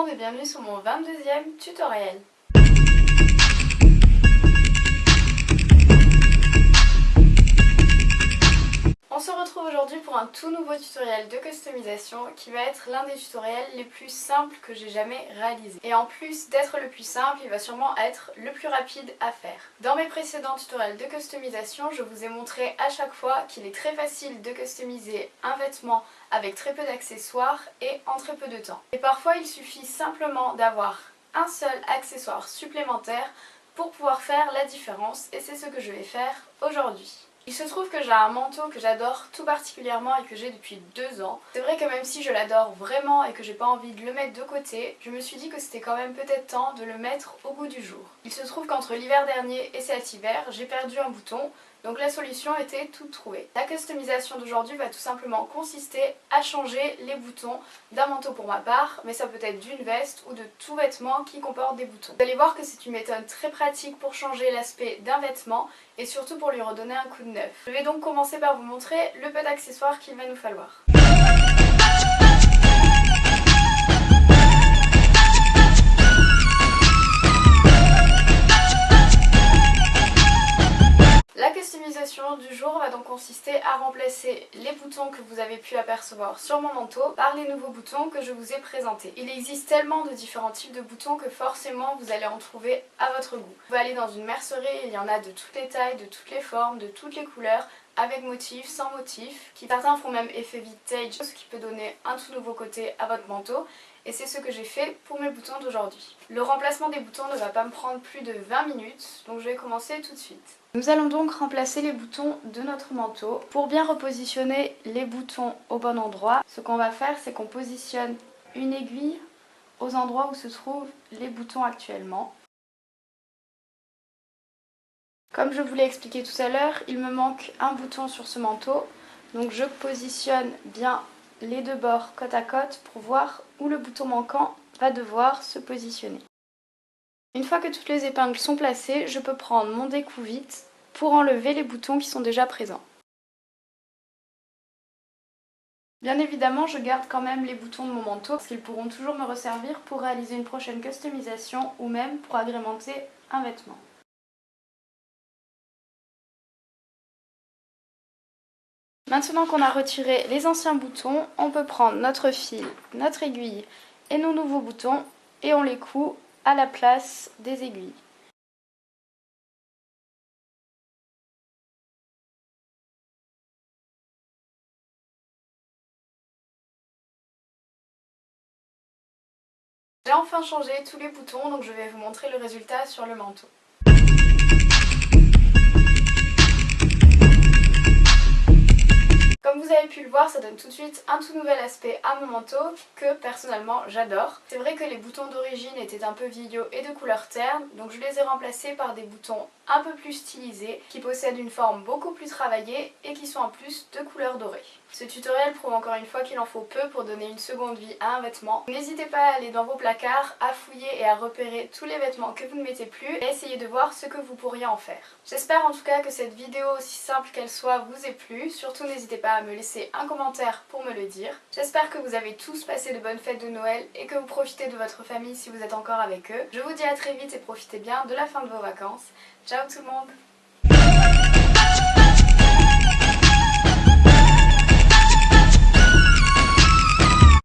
monde et bienvenue sur mon 22e tutoriel. On se retrouve aujourd'hui pour un tout nouveau tutoriel de customisation qui va être l'un des tutoriels les plus simples que j'ai jamais réalisé. Et en plus d'être le plus simple, il va sûrement être le plus rapide à faire. Dans mes précédents tutoriels de customisation, je vous ai montré à chaque fois qu'il est très facile de customiser un vêtement avec très peu d'accessoires et en très peu de temps. Et parfois il suffit simplement d'avoir un seul accessoire supplémentaire pour pouvoir faire la différence et c'est ce que je vais faire aujourd'hui. Il se trouve que j'ai un manteau que j'adore tout particulièrement et que j'ai depuis 2 ans. C'est vrai que même si je l'adore vraiment et que j'ai pas envie de le mettre de côté, je me suis dit que c'était quand même peut-être temps de le mettre au goût du jour. Il se trouve qu'entre l'hiver dernier et cet hiver, j'ai perdu un bouton, donc la solution était toute trouvée. La customisation d'aujourd'hui va tout simplement consister à changer les boutons d'un manteau pour ma part, mais ça peut être d'une veste ou de tout vêtement qui comporte des boutons. Vous allez voir que c'est une méthode très pratique pour changer l'aspect d'un vêtement et surtout pour lui redonner un coup de neuf. Je vais donc commencer par vous montrer le peu d'accessoires qu'il va nous falloir. La customisation du jour va donc consister à remplacer les boutons que vous avez pu apercevoir sur mon manteau par les nouveaux boutons que je vous ai présentés. Il existe tellement de différents types de boutons que forcément vous allez en trouver à votre goût. Vous pouvez aller dans une mercerie, il y en a de toutes les tailles, de toutes les formes, de toutes les couleurs, avec motif, sans motif, certains font même effet vintage, ce qui peut donner un tout nouveau côté à votre manteau. Et c'est ce que j'ai fait pour mes boutons d'aujourd'hui. Le remplacement des boutons ne va pas me prendre plus de 20 minutes, donc je vais commencer tout de suite. Nous allons donc remplacer les boutons de notre manteau. Pour bien repositionner les boutons au bon endroit, ce qu'on va faire, c'est qu'on positionne une aiguille aux endroits où se trouvent les boutons actuellement. Comme je vous l'ai expliqué tout à l'heure, il me manque un bouton sur ce manteau, donc je positionne bien les deux bords côte à côte pour voir où le bouton manquant va devoir se positionner. Une fois que toutes les épingles sont placées, je peux prendre mon découvite pour enlever les boutons qui sont déjà présents. Bien évidemment, je garde quand même les boutons de mon manteau parce qu'ils pourront toujours me resservir pour réaliser une prochaine customisation ou même pour agrémenter un vêtement. Maintenant qu'on a retiré les anciens boutons, on peut prendre notre fil, notre aiguille et nos nouveaux boutons et on les coud à la place des aiguilles. J'ai enfin changé tous les boutons, donc je vais vous montrer le résultat sur le manteau. Comme vous avez pu le voir, ça donne tout de suite un tout nouvel aspect à mon manteau que personnellement j'adore. C'est vrai que les boutons d'origine étaient un peu vieillots et de couleur terne, donc je les ai remplacés par des boutons un peu plus stylisés, qui possèdent une forme beaucoup plus travaillée et qui sont en plus de couleur dorée. Ce tutoriel prouve encore une fois qu'il en faut peu pour donner une seconde vie à un vêtement. N'hésitez pas à aller dans vos placards, à fouiller et à repérer tous les vêtements que vous ne mettez plus et à essayer de voir ce que vous pourriez en faire. J'espère en tout cas que cette vidéo, aussi simple qu'elle soit, vous ait plu. Surtout n'hésitez pas à me laisser un commentaire pour me le dire. J'espère que vous avez tous passé de bonnes fêtes de Noël et que vous profitez de votre famille si vous êtes encore avec eux. Je vous dis à très vite et profitez bien de la fin de vos vacances. Ciao tout le monde!